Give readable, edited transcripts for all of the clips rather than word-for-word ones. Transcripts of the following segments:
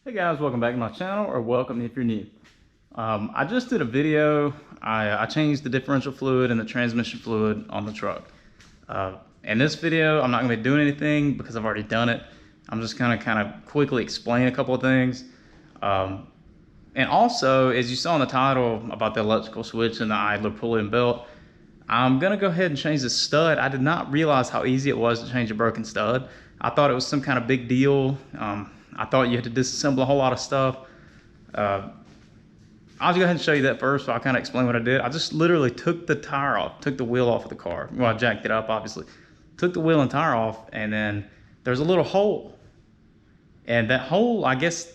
Hey guys, welcome back to my channel, or welcome if you're new. I just did a video. I changed the differential fluid and the transmission fluid on the truck. In this video, I'm not going to be doing anything because I've already done it. I'm just going to kind of quickly explain a couple of things. And also, as you saw in the title about the electrical switch and the idler, pulley, and belt, I'm going to go ahead and change the stud. I did not realize how easy it was to change a broken stud. I thought it was some kind of big deal. I thought you had to disassemble a whole lot of stuff. I'll just go ahead and show you that first, so I'll kind of explain what I did. I just literally took the tire off, took the wheel off of the car. Well, I jacked it up, obviously. Took the wheel and tire off, and then there's a little hole. And that hole, I guess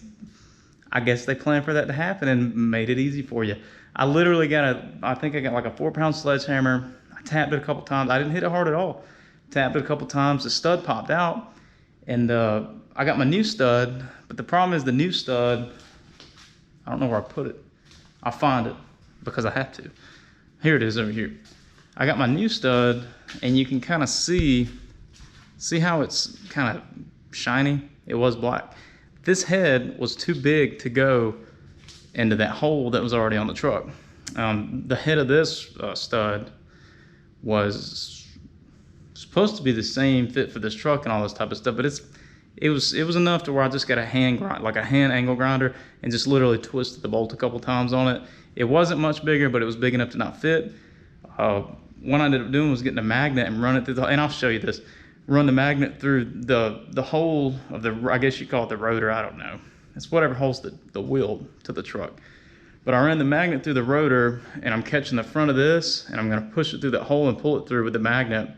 they planned for that to happen and made it easy for you. I literally I think I got like a 4-pound sledgehammer. I tapped it a couple times. I didn't hit it hard at all. Tapped it a couple times, the stud popped out, and I got my new stud, but the problem is the new stud, I don't know where I put it. I'll find it because I have to. Here it is over here. I got my new stud, and you can kind of see how it's kind of shiny. It was black. This head was too big to go into that hole that was already on the truck. The head of this stud was supposed to be the same fit for this truck and all this type of stuff, but it was enough to where I just got a hand grind, like a hand angle grinder, and just literally twisted the bolt a couple times on it. It wasn't much bigger, but it was big enough to not fit. What I ended up doing was getting a magnet and run it through and I'll show you this. Run the magnet through the hole of the, I guess you call it the rotor, I don't know. It's whatever holds the wheel to the truck. But I ran the magnet through the rotor, and I'm catching the front of this, and I'm gonna push it through that hole and pull it through with the magnet.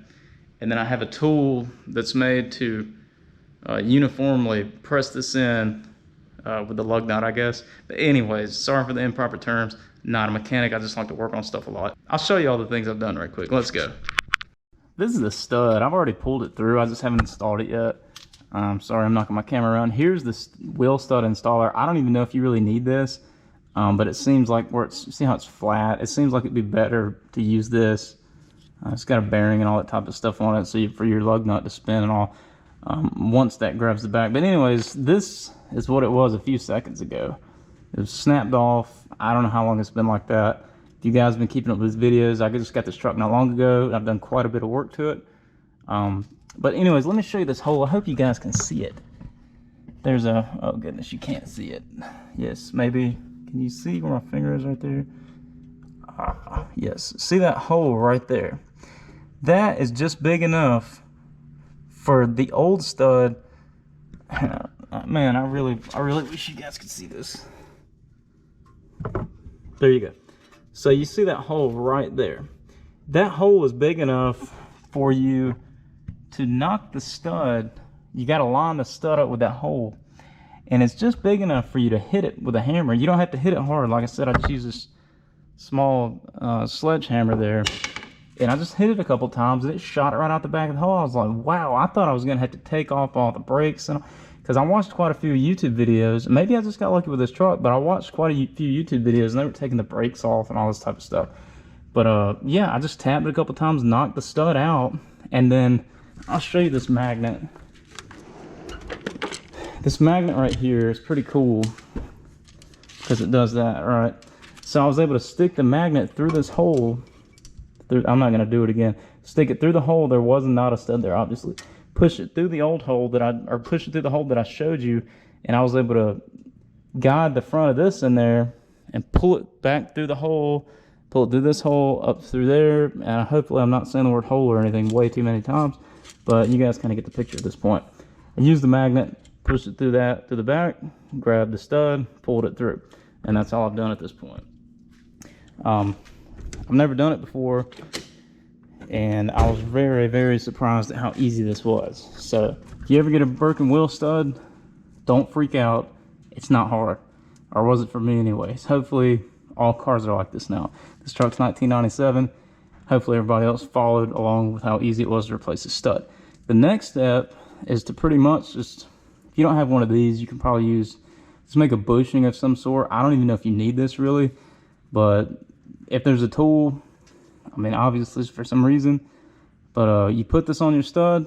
And then I have a tool that's made to uniformly press this in with the lug nut, I guess. But anyways, sorry for the improper terms. Not a mechanic, I just like to work on stuff a lot. I'll show you all the things I've done right quick. Let's go. This is the stud. I've already pulled it through. I just haven't installed it yet. Sorry, I'm knocking my camera around. Here's the wheel stud installer. I don't even know if you really need this, but it seems like see how it's flat? It seems like it'd be better to use this. It's got a bearing and all that type of stuff on it, so for your lug nut to spin and all. Once that grabs the back. But anyways, this is what it was a few seconds ago. It was snapped off. I don't know how long it's been like that. If you guys have been keeping up with these videos, I just got this truck not long ago. I've done quite a bit of work to it. But anyways, let me show you this hole. I hope you guys can see it. There's oh goodness, you can't see it. Yes, maybe. Can you see where my finger is right there? Yes, see that hole right there? That is just big enough for the old stud. Man, I really wish you guys could see this. There you go. So you see that hole right there? That hole is big enough for you to knock the stud. You got to line the stud up with that hole, and it's just big enough for you to hit it with a hammer. You don't have to hit it hard. Like I said, I just use this small sledgehammer there, and I just hit it a couple times, and it shot it right out the back of the hole. I was like, wow, I thought I was gonna have to take off all the brakes, and because I watched quite a few YouTube videos. Maybe I just got lucky with this truck, but I watched quite a few YouTube videos, and they were taking the brakes off and all this type of stuff. But yeah, I just tapped it a couple times, knocked the stud out, and then I'll show you this magnet. This magnet right here is pretty cool because it does that, right? So I was able to stick the magnet through this hole. I'm not gonna do it again. Stick it through the hole. There was not a stud there, obviously. Push it through the old hole push it through the hole that I showed you, and I was able to guide the front of this in there and pull it back through the hole, pull it through this hole, up through there, and hopefully I'm not saying the word hole or anything way too many times, but you guys kind of get the picture at this point. I used the magnet, pushed it through the back, grabbed the stud, pulled it through, and that's all I've done at this point. I've never done it before, and I was very, very surprised at how easy this was. So if you ever get a broken wheel stud, don't freak out. It's not hard, or was it for me anyways? Hopefully all cars are like this now. This truck's 1997. Hopefully everybody else followed along with how easy it was to replace the stud. The next step is to pretty much just, if you don't have one of these, you can probably just make a bushing of some sort. I don't even know if you need this really, but if there's a tool, I mean, obviously for some reason, but you put this on your stud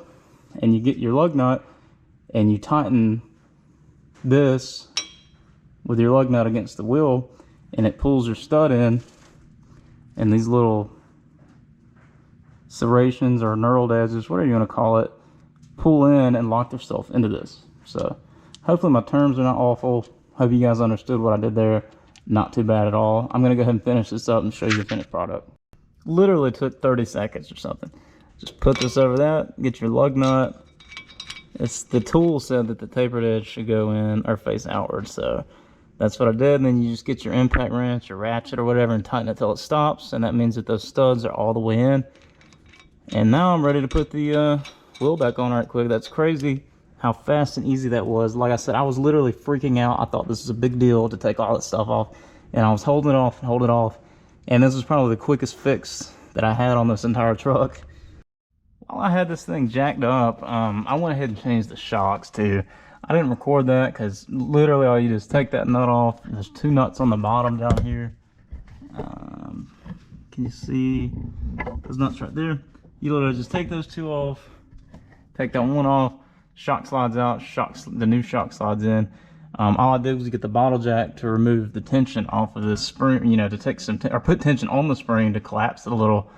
and you get your lug nut and you tighten this with your lug nut against the wheel, and it pulls your stud in, and these little serrations or knurled edges, whatever you want to call it, pull in and lock themselves into this. So hopefully my terms are not awful. Hope you guys understood what I did there. Not too bad at all. I'm gonna go ahead and finish this up and show you the finished product. Literally took 30 seconds or something. Just put this over that, get your lug nut. The tool said that the tapered edge should go in or face outward, so that's what I did. And then you just get your impact wrench or ratchet or whatever and tighten it till it stops, and that means that those studs are all the way in. And now I'm ready to put the wheel back on right quick. That's crazy how fast and easy that was. Like I said, I was literally freaking out. I thought this was a big deal to take all that stuff off, and I was holding it off and holding it off. And this was probably the quickest fix that I had on this entire truck. While I had this thing jacked up, I went ahead and changed the shocks too. I didn't record that because literally all you do is take that nut off. There's two nuts on the bottom down here. Can you see those nuts right there? You literally just take those two off, take that one off, shock slides out, the new shock slides in. All I did was get the bottle jack to remove the tension off of this spring, you know, to take some, or put tension on the spring to collapse it a little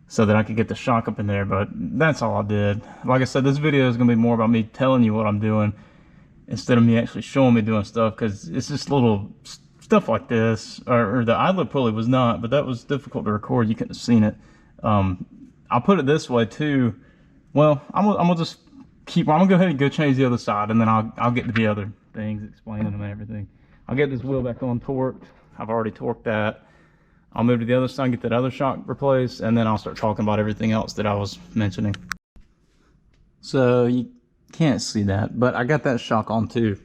so that I could get the shock up in there. But that's all I did. Like I said, this video is going to be more about me telling you what I'm doing instead of me actually showing me doing stuff, because it's just little stuff like this, or the idler pulley was not, but that was difficult to record. You couldn't have seen it. I'll put it this way too. Well, I'm gonna just keep. I'm gonna go ahead and go change the other side, and then I'll get to the other things, explaining them and everything. I'll get this wheel back on torqued. I've already torqued that. I'll move to the other side, get that other shock replaced, and then I'll start talking about everything else that I was mentioning. So you can't see that, but I got that shock on too.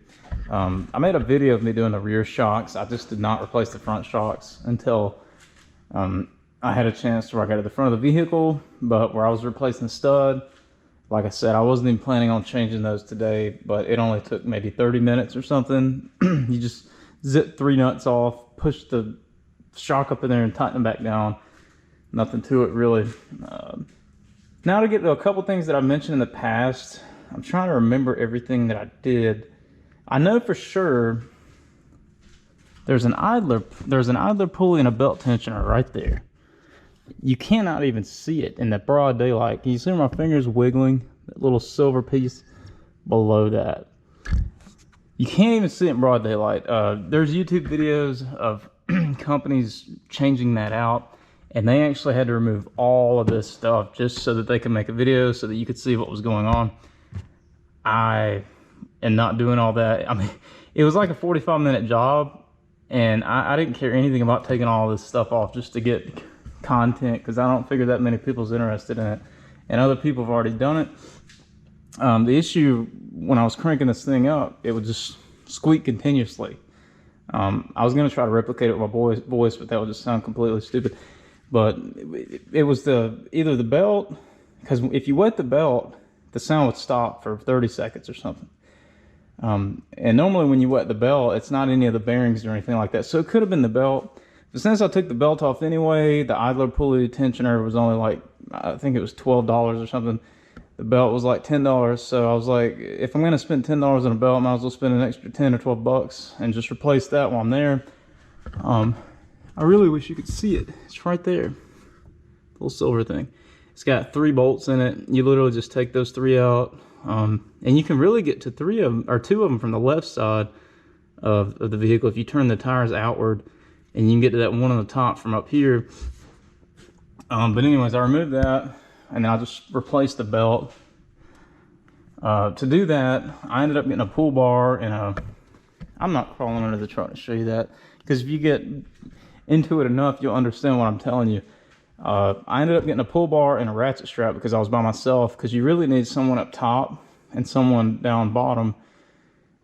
I made a video of me doing the rear shocks. I just did not replace the front shocks until I had a chance where I got to the front of the vehicle, but where I was replacing the stud, like I said, I wasn't even planning on changing those today, but it only took maybe 30 minutes or something. You just zip 3 nuts off, push the shock up in there and tighten them back down. Nothing to it really. Now to get to a couple things that I mentioned in the past. I'm trying to remember everything that I did. I know for sure there's an idler pulley and a belt tensioner right there. You cannot even see it in the broad daylight. Can you see my fingers wiggling? That little silver piece below that. You can't even see it in broad daylight. There's YouTube videos of companies changing that out, and they actually had to remove all of this stuff just so that they could make a video so that you could see what was going on. I am not doing all that. I mean, it was like a 45-minute job, and I didn't care anything about taking all this stuff off just to get content, because I don't figure that many people's interested in it, and other people have already done it. The issue when I was cranking this thing up, it would just squeak continuously. I was going to try to replicate it with my voice, but that would just sound completely stupid. But it was either the belt, because if you wet the belt, the sound would stop for 30 seconds or something. And normally when you wet the belt, it's not any of the bearings or anything like that. So it could have been the belt. But since I took the belt off anyway, the idler pulley tensioner was only like, I think it was $12 or something. The belt was like $10. So I was like, if I'm going to spend $10 on a belt, I might as well spend an extra 10 or 12 bucks and just replace that while I'm there. I really wish you could see it. It's right there. Little silver thing. It's got 3 bolts in it. You literally just take those 3 out. And you can really get to 2 of them from the left side of the vehicle if you turn the tires outward, and you can get to that one on the top from up here. But anyways, I removed that, and then I just replaced the belt. To do that, I ended up getting a pull bar and I'm not crawling under the truck to show you that, because if you get into it enough, you'll understand what I'm telling you. I ended up getting a pull bar and a ratchet strap because I was by myself, because you really need someone up top and someone down bottom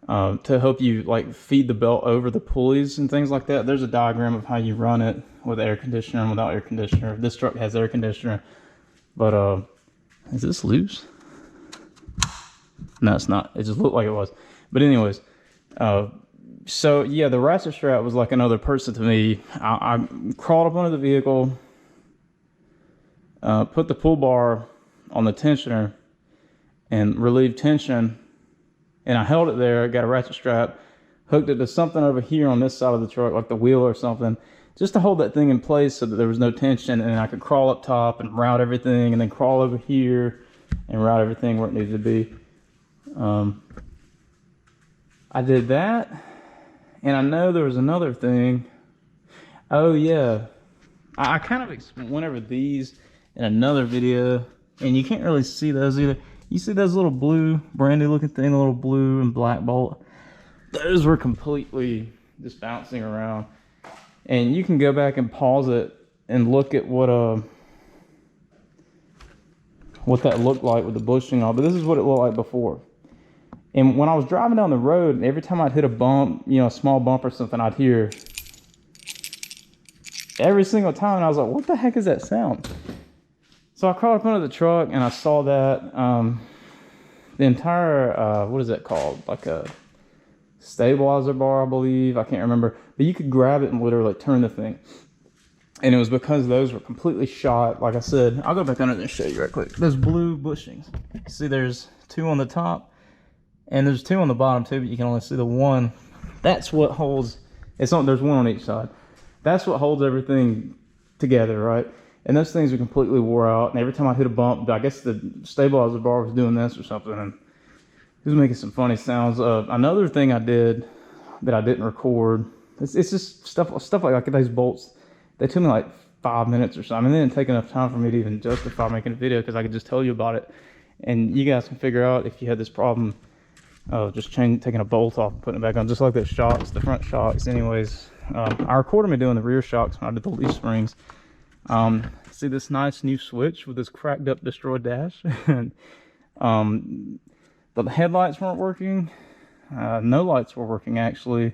to help you like feed the belt over the pulleys and things like that. There's a diagram of how you run it with air conditioner and without air conditioner. This truck has air conditioner, but is this loose? No, it's not. It just looked like it was. But anyways, so yeah, the ratchet strap was like another person to me. I crawled up under the vehicle, put the pull bar on the tensioner and relieved tension, and I held it there. I got a ratchet strap, hooked it to something over here on this side of the truck, like the wheel or something, just to hold that thing in place so that there was no tension, and I could crawl up top and route everything, and then crawl over here and route everything where it needed to be. I did that, and I know there was another thing. Oh yeah, I kind of went over these in another video, and you can't really see those either. You see those little blue, brandy looking thing, the little blue and black bolt? Those were completely just bouncing around. And you can go back and pause it and look at what that looked like with the bushing on. But this is what it looked like before. And when I was driving down the road, every time I'd hit a bump, you know, a small bump or something, I'd hear every single time. And I was like, what the heck is that sound? So I crawled up under the truck and I saw that the entire, what is that called? Like a stabilizer bar, I believe. I can't remember. But you could grab it and literally turn the thing. And it was because those were completely shot. Like I said, I'll go back under there and show you right quick. Those blue bushings. See, there's 2 on the top. And there's 2 on the bottom too, but you can only see the one. That's what holds, there's 1 on each side. That's what holds everything together, right? And those things are completely wore out. And every time I hit a bump, I guess the stabilizer bar was doing this or something. And it was making some funny sounds. Another thing I did that I didn't record, it's just stuff like those bolts. They took me like 5 minutes or something. I mean, they didn't take enough time for me to even justify making a video because I could just tell you about it. And you guys can figure out if you had this problem of just taking a bolt off and putting it back on, just like those shocks, the front shocks. Anyways, I recorded me doing the rear shocks when I did the leaf springs. See this nice new switch with this cracked up destroyed dash. And the headlights weren't working. No lights were working actually.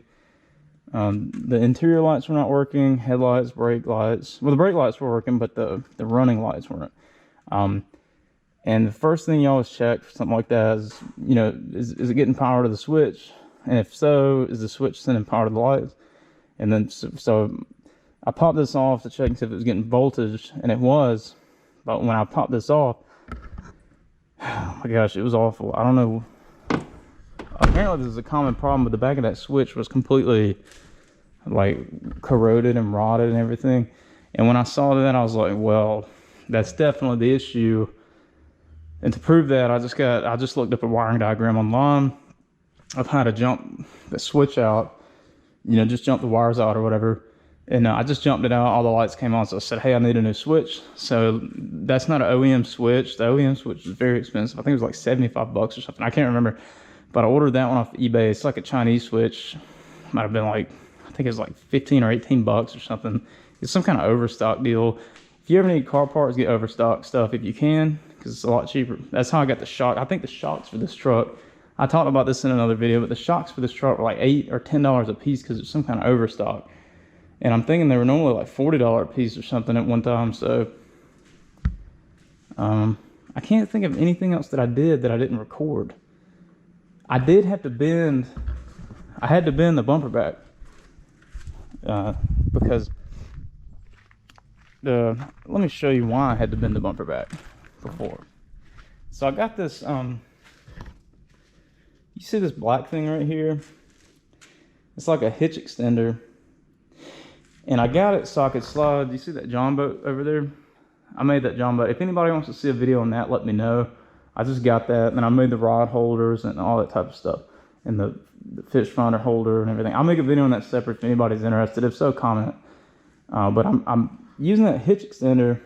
The interior lights were not working. Headlights, brake lights. Well, the brake lights were working, but the running lights weren't. And the first thing you always check for something like that is, you know, is it getting power to the switch? And if so, is the switch sending power to the lights? And then, so I popped this off to check and see if it was getting voltage, and it was. But when I popped this off, oh my gosh, it was awful. I don't know. Apparently this is a common problem, but the back of that switch was completely like corroded and rotted and everything. And when I saw that, I was like, well, that's definitely the issue. And to prove that, I just looked up a wiring diagram online of how to jump the switch out, you know, just jump the wires out or whatever. And I just jumped it out, all the lights came on, so I said, hey, I need a new switch. So that's not an OEM switch. The OEM switch is very expensive. I think it was like 75 bucks or something. I can't remember. But I ordered that one off eBay. It's like a Chinese switch. Might have been like, I think it was like 15 or 18 bucks or something. It's some kind of overstock deal. If you ever need car parts, get overstock stuff if you can, because it's a lot cheaper. That's how I got the shock. I think the shocks for this truck, I talked about this in another video, but the shocks for this truck were like $8 or $10 a piece because it's some kind of overstock. And I'm thinking they were normally like $40 a piece or something at one time. So I can't think of anything else that I did that I didn't record. I did have to bend, I had to bend the bumper back because let me show you why I had to bend the bumper back before. So I got this, you see this black thing right here? It's like a hitch extender. And I got it so I could slide, you see that John boat over there? I made that John boat. If anybody wants to see a video on that, let me know. I just got that, and then I made the rod holders and all that type of stuff. And the fish finder holder and everything. I'll make a video on that separate if anybody's interested. If so, comment. But I'm using that hitch extender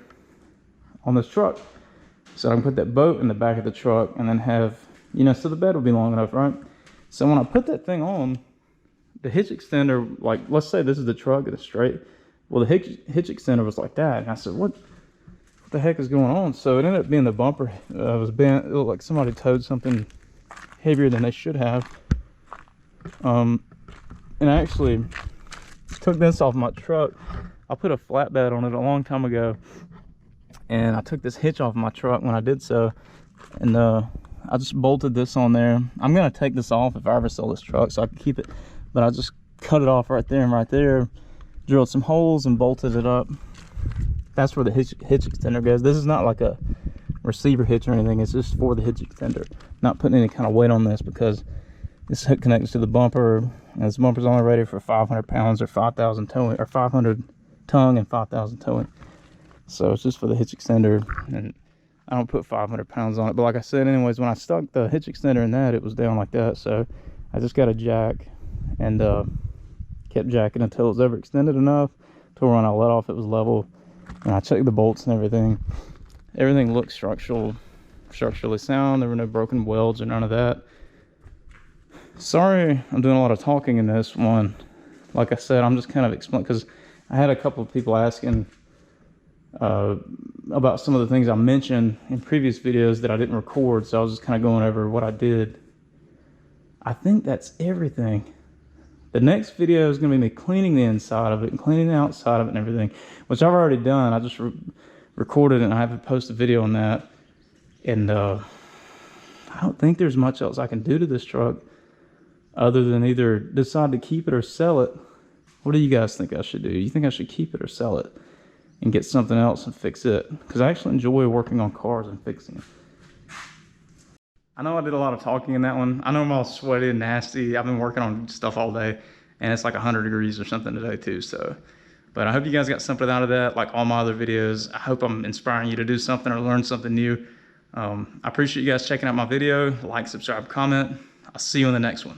on this truck. So I can put that boat in the back of the truck and then have, you know, so the bed will be long enough, right? So when I put that thing on, the hitch extender, like, let's say this is the truck, it's straight. Well, the hitch extender was like that. And I said, what the heck is going on? So it ended up being the bumper was bent. It looked like somebody towed something heavier than they should have. And I actually took this off my truck. I put a flatbed on it a long time ago, and I took this hitch off my truck when I did so, and I just bolted this on there. I'm gonna take this off if I ever sell this truck so I can keep it, but I just cut it off right there and right there, drilled some holes and bolted it up. That's where the hitch extender goes. This is not like a receiver hitch or anything. It's just for the hitch extender. Not putting any kind of weight on this because this hook connects to the bumper. And this bumper's only rated for 500 pounds or 5,000 towing, or 500 tongue and 5,000 towing. So it's just for the hitch extender, and I don't put 500 pounds on it. But like I said, anyways, when I stuck the hitch extender in that, it was down like that. So I just got a jack and kept jacking until it was ever extended enough to when I let off it was level. And I checked the bolts and everything. Everything looked structurally sound. There were no broken welds or none of that. Sorry, I'm doing a lot of talking in this one. Like I said, I'm just kind of explaining, because I had a couple of people asking about some of the things I mentioned in previous videos that I didn't record, so I was just kind of going over what I did. I think that's everything. The next video is going to be me cleaning the inside of it and cleaning the outside of it and everything, which I've already done. I just recorded it and I have to post a video on that. And I don't think there's much else I can do to this truck other than either decide to keep it or sell it. What do you guys think I should do? You think I should keep it or sell it and get something else and fix it? Because I actually enjoy working on cars and fixing it. I know I did a lot of talking in that one. I know I'm all sweaty and nasty. I've been working on stuff all day, and it's like 100 degrees or something today too. So, but I hope you guys got something out of that, like all my other videos. I hope I'm inspiring you to do something or learn something new. I appreciate you guys checking out my video. Like, subscribe, comment. I'll see you in the next one.